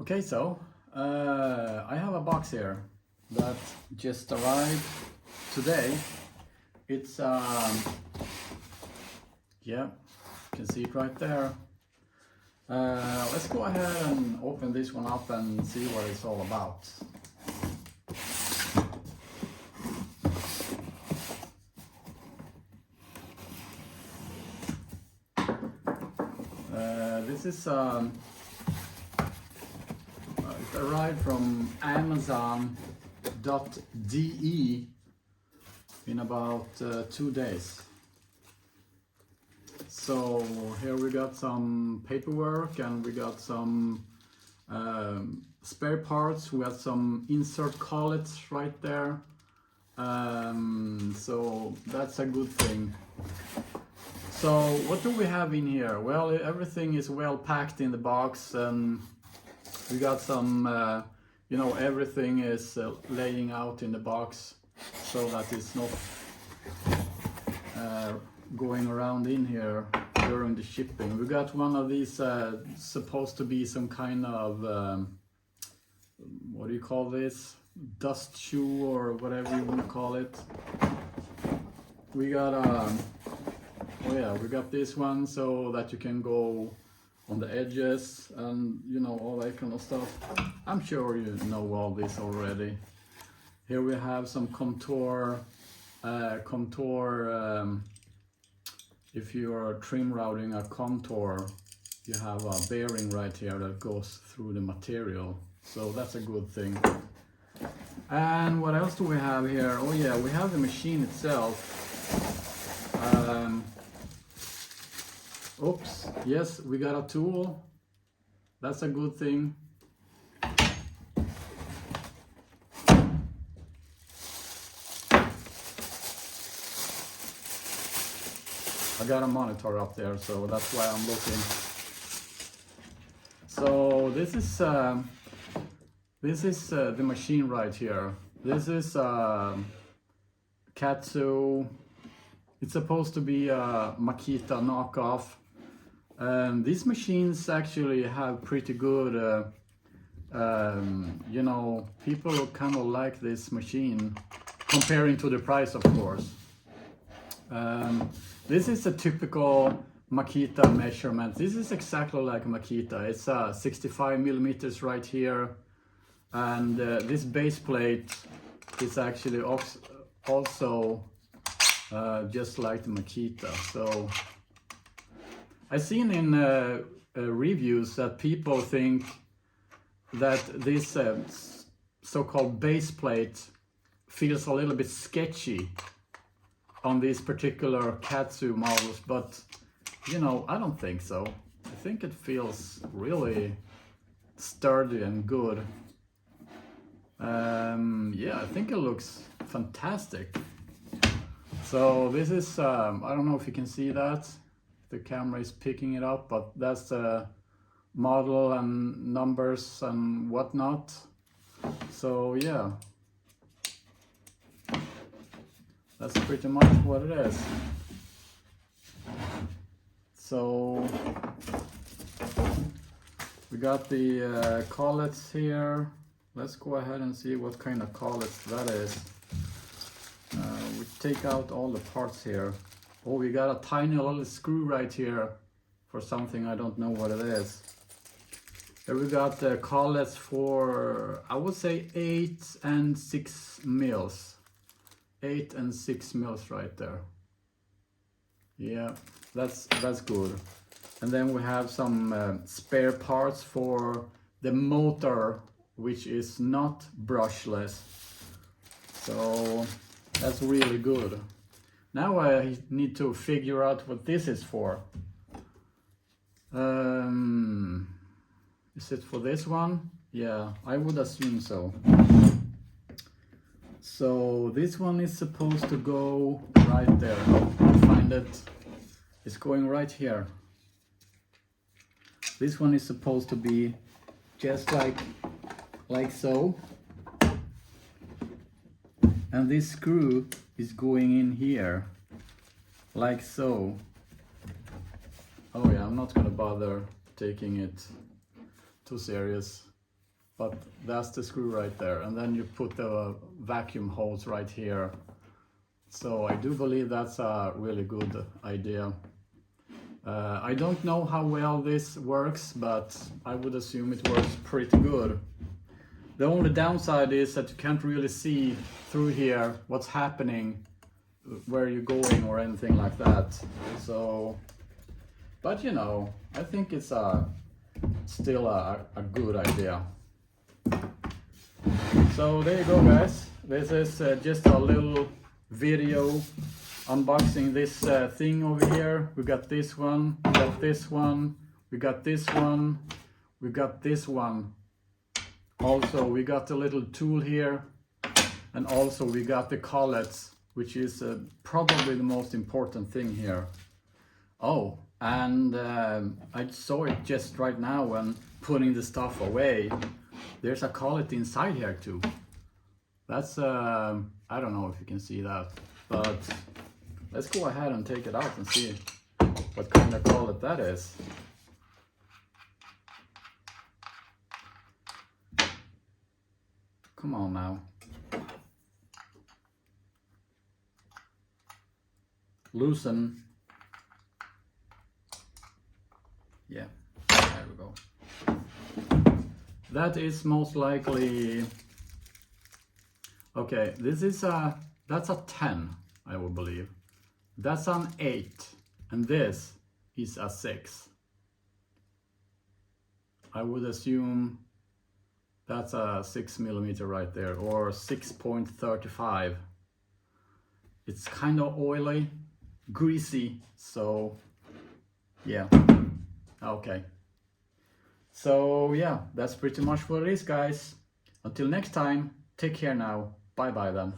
Okay, so I have a box here that just arrived today. It's yeah, you can see it right there. Let's go ahead and open this one up and see what it's all about. This is it arrived from Amazon.de in about 2 days. So here we got some paperwork and we got some spare parts. We got some insert collets right there. So that's a good thing. So what do we have in here? Well, everything is well packed in the box, and we got some, everything is laying out in the box so that it's not going around in here during the shipping. We got one of these supposed to be some kind of, what do you call this? Dust shoe or whatever you want to call it. We got we got this one so that you can go on the edges and all that kind of stuff. I'm sure you know all this already. Here we have some contour. If you are trim routing a contour, you have a bearing right here that goes through the material, so that's a good thing. And what else do we have here? Oh yeah, we have the machine itself. Oops, yes, we got a tool. That's a good thing. I got a monitor up there, so that's why I'm looking. So this is the machine right here. This is KATSU. It's supposed to be a Makita knockoff. These machines actually have pretty good, people kind of like this machine, comparing to the price, of course. This is a typical Makita measurement. This is exactly like Makita. It's 65 millimeters right here, and this base plate is actually also just like the Makita. So I've seen in reviews that people think that this so-called base plate feels a little bit sketchy on these particular KATSU models, but I don't think so. I think it feels really sturdy and good. Yeah, I think it looks fantastic. So this is, I don't know if you can see that. The camera is picking it up, but that's the model and numbers and whatnot. So yeah, that's pretty much what it is. So we got the collets here. Let's go ahead and see what kind of collets that is. We take out all the parts here. Oh, we got a tiny little screw right here for something, I don't know what it is. Here we got the collets for, I would say 8 and 6 mils. 8 and 6 mils right there. Yeah, that's good. And then we have some spare parts for the motor, which is not brushless. So that's really good. Now I need to figure out what this is for. Is it for this one? Yeah, I would assume so. So this one is supposed to go right there. I'll find it. It's going right here. This one is supposed to be just like so. And this screw is going in here, like so. Oh yeah, I'm not gonna bother taking it too serious. but that's the screw right there. And then you put the vacuum hose right here. So I do believe that's a really good idea. I don't know how well this works, but I would assume it works pretty good. The only downside is that you can't really see through here what's happening, where you're going or anything like that. So, but you know, I think it's still a good idea. So there you go, guys. This is just a little video unboxing this thing over here. We got this one, we got this one, we got this one, we got this one. Also, we got the little tool here, and also we got the collets, which is probably the most important thing here. Oh, and I saw it just right now when putting the stuff away. There's a collet inside here too. That's, I don't know if you can see that, but let's go ahead and take it out and see what kind of collet that is. Come on now. Loosen. Yeah, there we go. That is most likely, okay, this is that's a 10, I would believe. That's an 8, and this is a 6. I would assume that's a 6mm right there, or 6.35. It's kind of oily, greasy, so yeah, okay. So yeah, that's pretty much what it is, guys. Until next time, take care now. Bye bye then.